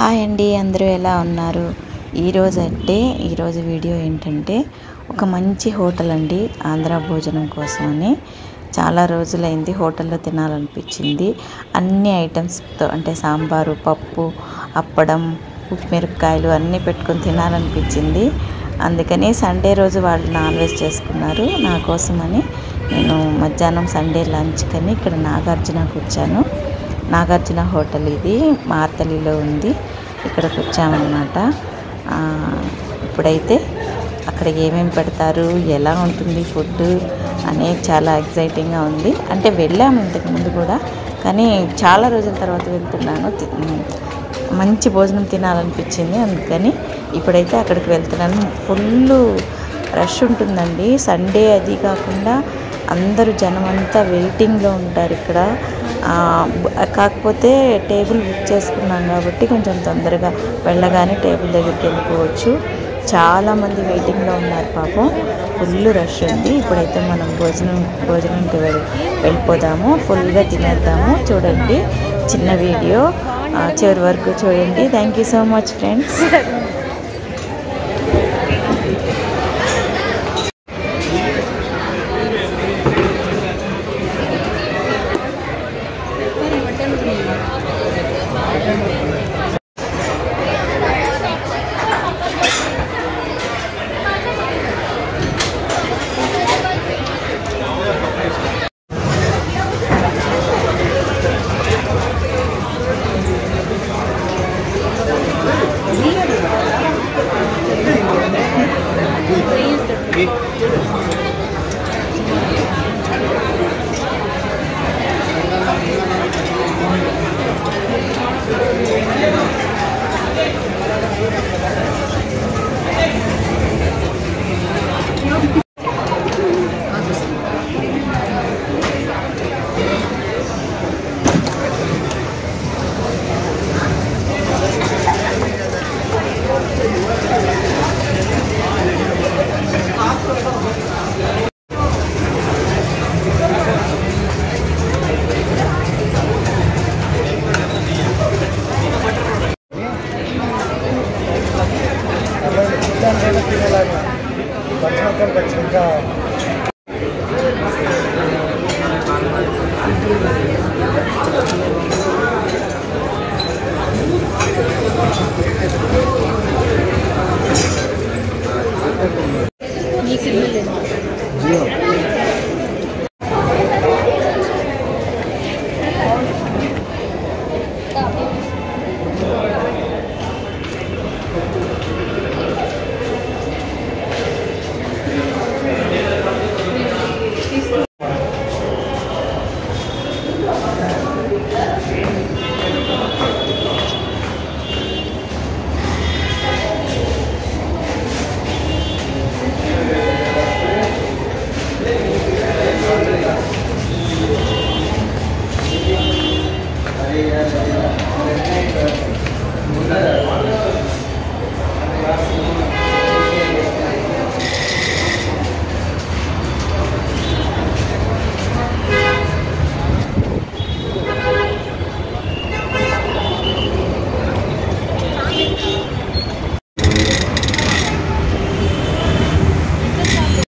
Hi అండి, అందరూ ఎలా ఉన్నారు? ఈరోజు వీడియో ఏంటంటే ఒక మంచి హోటల్ అండి. ఆంధ్ర భోజనం కోసమని చాలా రోజులైంది హోటల్లో తినాలనిపించింది. అన్ని ఐటమ్స్తో అంటే సాంబారు, పప్పు, అప్పడం, ఉప్పిమిరపకాయలు అన్నీ పెట్టుకొని తినాలనిపించింది. అందుకని సండే రోజు వాళ్ళు నాన్ వెజ్ చేసుకున్నారు. నా కోసమని నేను మధ్యాహ్నం సండే లంచ్కని ఇక్కడ నాగార్జునకు వచ్చాను. నాగార్జున హోటల్ ఇది మార్తలిలో ఉంది. ఇక్కడికి వచ్చామన్నమాట. ఇప్పుడైతే అక్కడ ఏమేమి పెడతారు, ఎలా ఉంటుంది ఫుడ్ అనేది చాలా ఎగ్జైటింగ్గా ఉంది. అంటే వెళ్ళాము ఇంతకుముందు కూడా, కానీ చాలా రోజుల తర్వాత వెళ్తున్నాను. మంచి భోజనం తినాలనిపించింది, అందుకని ఇప్పుడైతే అక్కడికి వెళ్తున్నాను. ఫుల్ రష్ ఉంటుందండి సండే. అది కాకుండా అందరూ జనం అంతా వెయిటింగ్లో ఉంటారు ఇక్కడ. కాకపోతే టేబుల్ బుక్ చేసుకున్నాం కాబట్టి కొంచెం తొందరగా వెళ్ళగానే టేబుల్ దగ్గరికి వెళ్ళిపోవచ్చు. చాలామంది వెయిటింగ్లో ఉన్నారు పాపం. ఫుల్ రష్ ఉంది. ఇప్పుడైతే మనం భోజనంకి వెళ్ళిపోదాము. ఫుల్గా తినేద్దాము. చూడండి, చిన్న వీడియో చివరి వరకు చూడండి. Thank you so much friends.